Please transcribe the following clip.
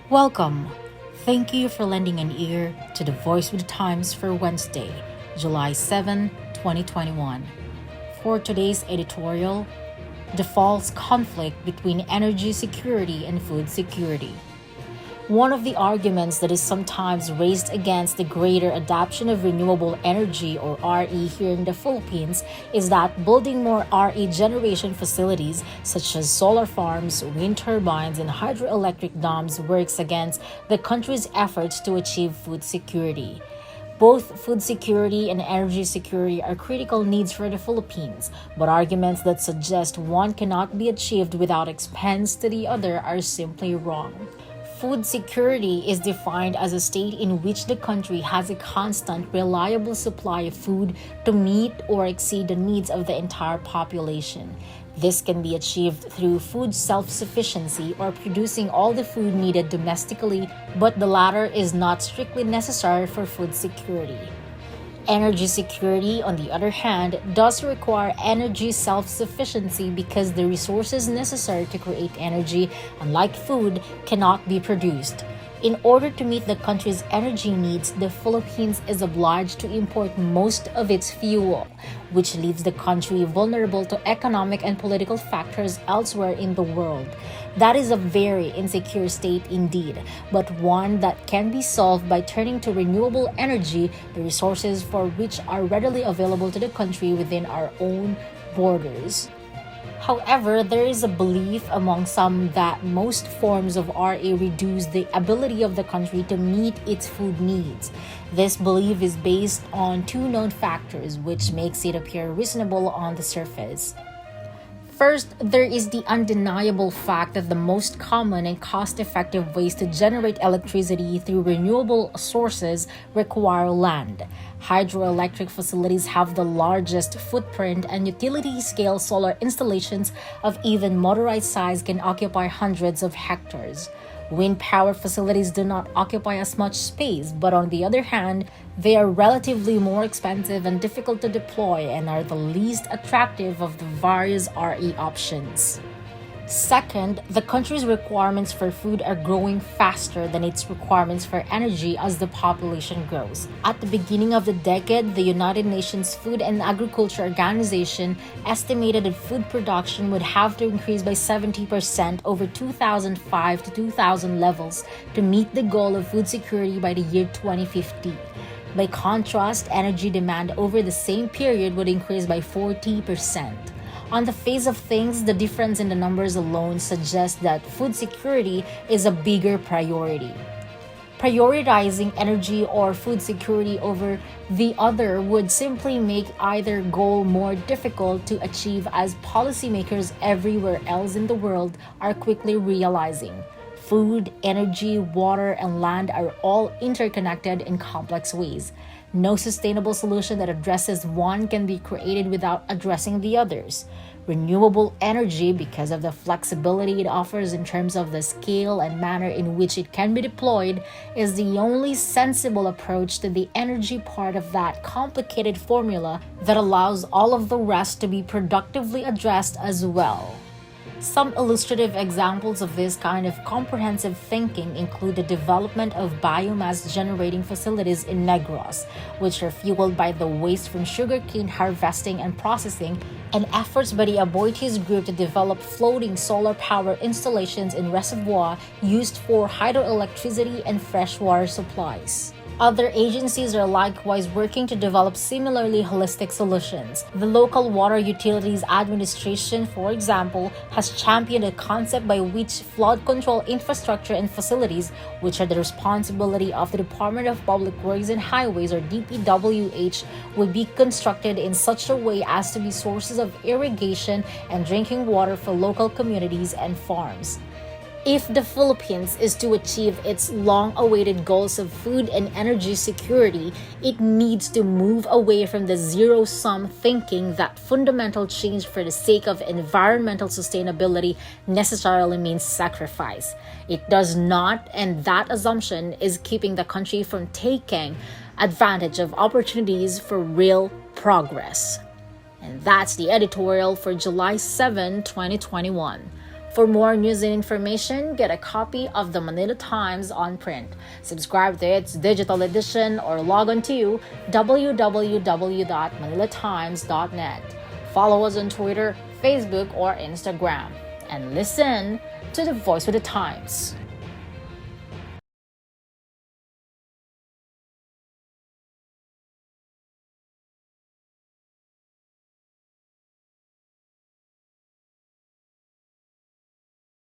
Welcome. Thank you for lending an ear to the Voice with the Times for Wednesday, July 7, 2021. For today's editorial, the false conflict between energy security and food security. One of the arguments that is sometimes raised against the greater adoption of renewable energy or RE here in the Philippines is that building more RE generation facilities such as solar farms, wind turbines, and hydroelectric dams works against the country's efforts to achieve food security. Both food security and energy security are critical needs for the Philippines, but arguments that suggest one cannot be achieved without expense to the other are simply wrong. Food security is defined as a state in which the country has a constant, reliable supply of food to meet or exceed the needs of the entire population. This can be achieved through food self-sufficiency or producing all the food needed domestically, but the latter is not strictly necessary for food security. Energy security, on the other hand, does require energy self-sufficiency because the resources necessary to create energy, unlike food, cannot be produced. In order to meet the country's energy needs, the Philippines is obliged to import most of its fuel, which leaves the country vulnerable to economic and political factors elsewhere in the world. That is a very insecure state indeed, but one that can be solved by turning to renewable energy, the resources for which are readily available to the country within our own borders. However, there is a belief among some that most forms of RA reduce the ability of the country to meet its food needs. This belief is based on two known factors, which makes it appear reasonable on the surface. First, there is the undeniable fact that the most common and cost-effective ways to generate electricity through renewable sources require land. Hydroelectric facilities have the largest footprint, and utility-scale solar installations of even motorized size can occupy hundreds of hectares. Wind power facilities do not occupy as much space, but on the other hand, they are relatively more expensive and difficult to deploy and are the least attractive of the various RE options. Second, the country's requirements for food are growing faster than its requirements for energy as the population grows. At the beginning of the decade, the United Nations Food and Agriculture Organization estimated that food production would have to increase by 70% over 2005 to 2000 levels to meet the goal of food security by the year 2050. By contrast, energy demand over the same period would increase by 40%. On the face of things, the difference in the numbers alone suggests that food security is a bigger priority. Prioritizing energy or food security over the other would simply make either goal more difficult to achieve, as policymakers everywhere else in the world are quickly realizing. Food, energy, water, and land are all interconnected in complex ways. No sustainable solution that addresses one can be created without addressing the others. Renewable energy, because of the flexibility it offers in terms of the scale and manner in which it can be deployed, is the only sensible approach to the energy part of that complicated formula that allows all of the rest to be productively addressed as well. Some illustrative examples of this kind of comprehensive thinking include the development of biomass generating facilities in Negros, which are fueled by the waste from sugarcane harvesting and processing, and efforts by the Aboitiz Group to develop floating solar power installations in reservoir used for hydroelectricity and freshwater supplies. Other agencies are likewise working to develop similarly holistic solutions. The Local Water Utilities Administration, for example, has championed a concept by which flood control infrastructure and facilities, which are the responsibility of the Department of Public Works and Highways or DPWH, would be constructed in such a way as to be sources of irrigation and drinking water for local communities and farms. If the Philippines is to achieve its long-awaited goals of food and energy security, it needs to move away from the zero-sum thinking that fundamental change for the sake of environmental sustainability necessarily means sacrifice. It does not, and that assumption is keeping the country from taking advantage of opportunities for real progress. And that's the editorial for July 7, 2021. For more news and information, get a copy of the Manila Times on print. Subscribe to its digital edition or log on to www.manilatimes.net. Follow us on Twitter, Facebook, or Instagram. And listen to the Voice of the Times.